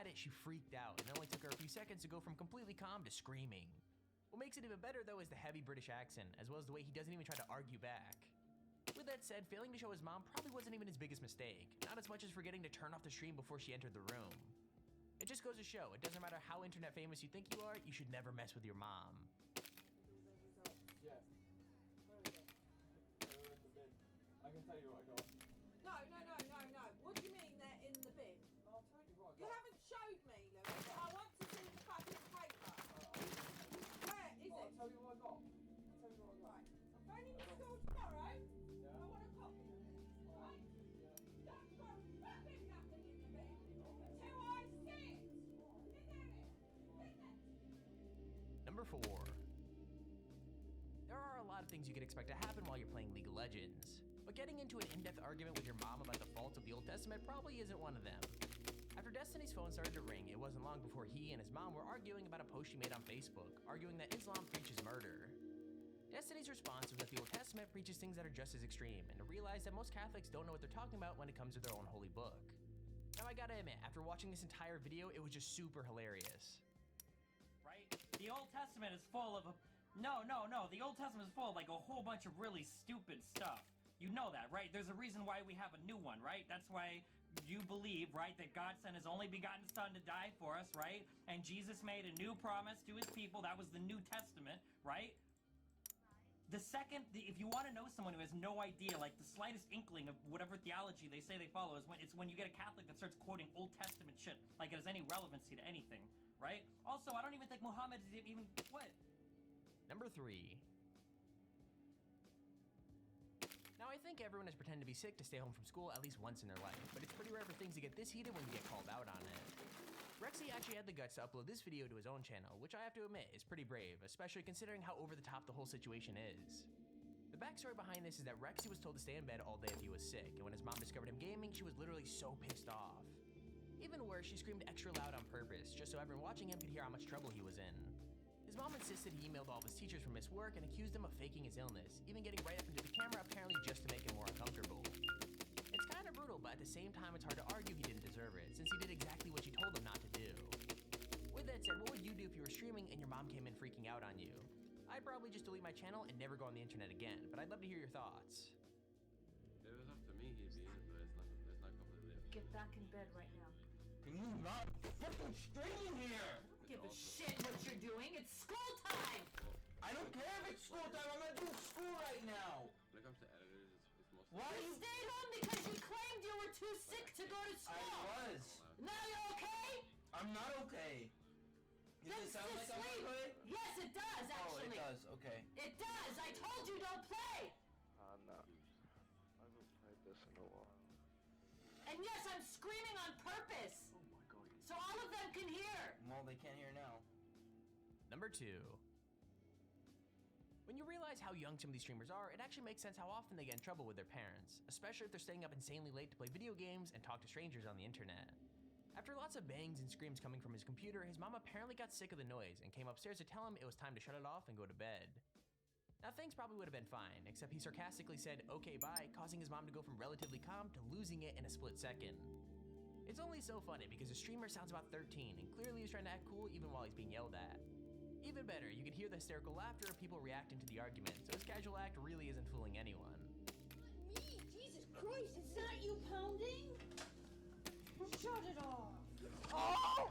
it, she freaked out, and it only took her a few seconds to go from completely calm to screaming. What makes it even better though is the heavy British accent, as well as the way he doesn't even try to argue back. With that said, failing to show his mom probably wasn't even his biggest mistake, not as much as forgetting to turn off the stream before she entered the room. It just goes to show, it doesn't matter how internet famous you think you are, you should never mess with your mom. Yes. Where is it? They're in the bin. I can tell you what I got. No. What do you mean they're in the bin? I'll tell you what I got. You haven't showed me, Lewis. I want to see the fucking paper. Where is I'll it? tell you what I got. I'll tell you what I got. Right. I'm phoning the school tomorrow. Yeah. I want a copy of it. Right? Yeah. Don't throw fucking nothing in the bin until I see it. Sit there. Sit there. Number 4. There are a lot of things you could expect to happen while you're playing League of Legends, but getting into an in-depth argument with your mom about the faults of the Old Testament probably isn't one of them. After Destiny's phone started to ring, it wasn't long before he and his mom were arguing about a post she made on Facebook, arguing that Islam preaches murder. Destiny's response was that the Old Testament preaches things that are just as extreme, and to realize that most Catholics don't know what they're talking about when it comes to their own holy book. Now I gotta admit, after watching this entire video, it was just super hilarious. Right? The Old Testament is full of No, the Old Testament is full of like a whole bunch of really stupid stuff. You know that, right? There's a reason why we have a new one, right? That's why you believe, right, that God sent his only begotten son to die for us, right? And Jesus made a new promise to his people. That was the New Testament, right? The second, if you want to know someone who has no idea, like the slightest inkling of whatever theology they say they follow, is when you get a Catholic that starts quoting Old Testament shit, like it has any relevancy to anything, right? Also, I don't even think Muhammad is even, what? Number 3. Now I think everyone has pretended to be sick to stay home from school at least once in their life, but it's pretty rare for things to get this heated when you get called out on it. Rexy actually had the guts to upload this video to his own channel, which I have to admit is pretty brave, especially considering how over the top the whole situation is. The backstory behind this is that Rexy was told to stay in bed all day if he was sick, and when his mom discovered him gaming, she was literally so pissed off. Even worse, she screamed extra loud on purpose, just so everyone watching him could hear how much trouble he was in. His mom insisted he emailed all of his teachers for missed work and accused them of faking his illness, even getting right up into the camera apparently just to make him more uncomfortable. It's kinda brutal, but at the same time it's hard to argue he didn't deserve it, since he did exactly what she told him not to do. With that said, what would you do if you were streaming and your mom came in freaking out on you? I'd probably just delete my channel and never go on the internet again, but I'd love to hear your thoughts. If it was up to me, he'd be in it, but it's not completely up to me. Get back in bed right now. Can you not fucking stream here? I don't give a shit what you're doing. It's school time! I don't care if it's school time. I'm not doing school right now. When it comes to editors, it's mostly... Why? You stayed home because you claimed you were too sick to go to school! I was. Now you're okay? I'm not okay. Does Then it sound like sleep. I'm okay? Yes, it does, actually. Oh, it does. Okay. It does! I told you don't play! No. I haven't played this in a while. And yes, I'm screaming on purpose! Oh my god. So all of them can hear! Well, they can't hear now. Number 2. When you realize how young some of these streamers are, it actually makes sense how often they get in trouble with their parents, especially if they're staying up insanely late to play video games and talk to strangers on the internet. After lots of bangs and screams coming from his computer, his mom apparently got sick of the noise and came upstairs to tell him it was time to shut it off and go to bed. Now things probably would have been fine, except he sarcastically said okay bye, causing his mom to go from relatively calm to losing it in a split second. It's only so funny because the streamer sounds about 13 and clearly he's trying to act cool even while he's being yelled at. Even better, you can hear the hysterical laughter of people reacting to the argument, so his casual act really isn't fooling anyone. Me? Jesus Christ, it's not you pounding? Shut it off. Oh!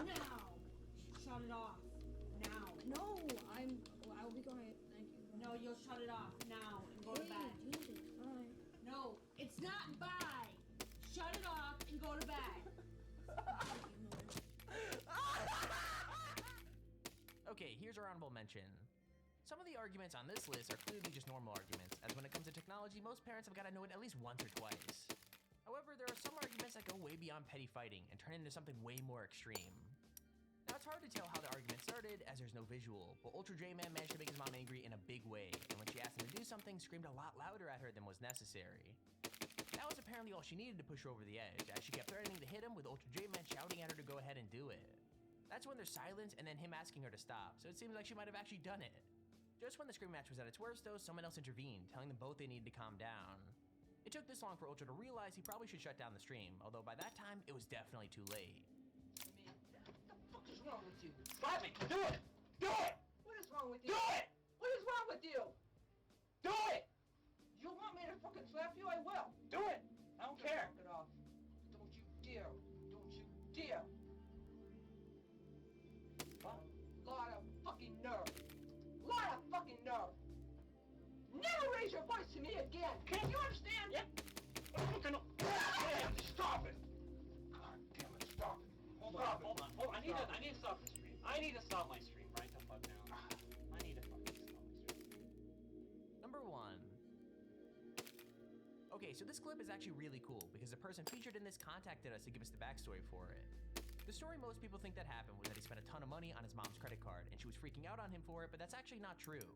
Now. Shut it off. Now. No, I'll be quiet. Thank you. No, you'll shut it off now and go to bed. Jesus, fine. No, it's not bye. Shut it off and go to bed. Okay, here's our honorable mention. Some of the arguments on this list are clearly just normal arguments, as when it comes to technology, most parents have got to know it at least once or twice. However, there are some arguments that go way beyond petty fighting and turn into something way more extreme. Now it's hard to tell how the argument started as there's no visual, but Ultra J-Man managed to make his mom angry in a big way, and when she asked him to do something, screamed a lot louder at her than was necessary. That was apparently all she needed to push her over the edge, as she kept threatening to hit him with Ultra J-Man shouting at her to go ahead and do it. That's when there's silence and then him asking her to stop, so it seems like she might have actually done it. Just when the scream match was at its worst though, someone else intervened, telling them both they needed to calm down. It took this long for Ultra to realize he probably should shut down the stream, although by that time, it was definitely too late. Do it! Do it! What is wrong with you? Do it! What is wrong with you? Do it! You want me to fucking slap you? I will. Do it! I don't care. Knock it off. Don't you dare. Don't you dare. What? Lot of fucking nerve. Lot of fucking nerve. Never raise your voice to me again. Can't you understand? Yep. Stop it! God damn it, stop it. Hold Stop on, it. hold on. I need to stop the stream. I need to stop my stream right the fuck now. I need to fucking stop my stream. Number 1. Okay, so this clip is actually really cool because the person featured in this contacted us to give us the backstory for it. The story most people think that happened was that he spent a ton of money on his mom's credit card and she was freaking out on him for it, but that's actually not true.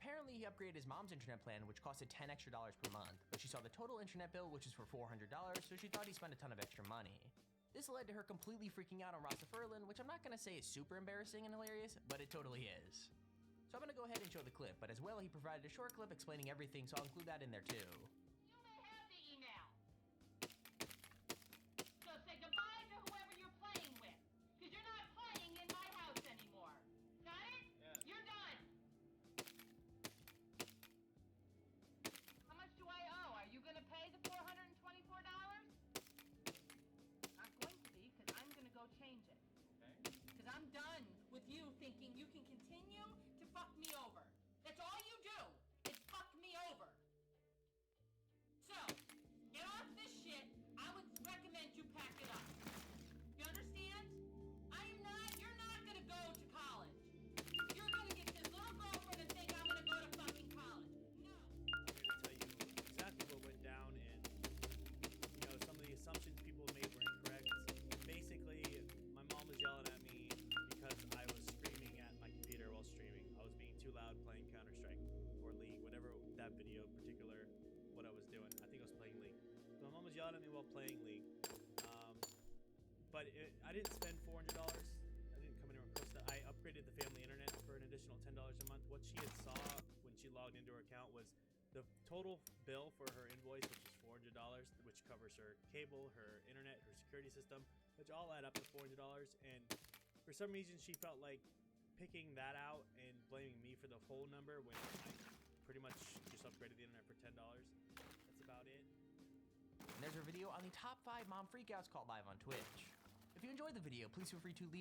Apparently, he upgraded his mom's internet plan, which costed $10 extra per month, but she saw the total internet bill, which is for $400, so she thought he spent a ton of extra money. This led to her completely freaking out on Rasta Furlan, which I'm not gonna say is super embarrassing and hilarious, but it totally is. So I'm gonna go ahead and show the clip, but as well, he provided a short clip explaining everything, so I'll include that in there too. You may have the email. So say goodbye to whoever you're playing with. Because you're not playing in my house anymore. Got it? Yeah. You're done. How much do I owe? Are you going to pay the $424? Not going to be, because I'm going to go change it. Okay. Because I'm done with you thinking you can continue to fuck me over. That's all you do. Is fuck me over. So, get off this shit. I would recommend you pack it up. You understand? You're not gonna go to college. You're gonna get this little girlfriend and think I'm gonna go to fucking college. No. I'm going to tell you exactly what went down, and some of the assumptions people made were incorrect. Basically, my mom was yelling at me because I was screaming at my computer while streaming. I was being too loud playing Counter-Strike or League, whatever that video in particular, what I was doing. I think I was playing League. So my mom was yelling at me while playing League. But I didn't spend $400. I didn't come anywhere close to that. I upgraded the family internet for an additional $10 a month. What she had saw when she logged into her account was the total bill for her invoice, which is $400, which covers her cable, her internet, her security system, which all add up to $400. And for some reason, she felt like picking that out and blaming me for the whole number when I pretty much just upgraded the internet for $10. That's about it. And there's our video on the top 5 mom freakouts caught live on Twitch. If you enjoyed the video, please feel free to leave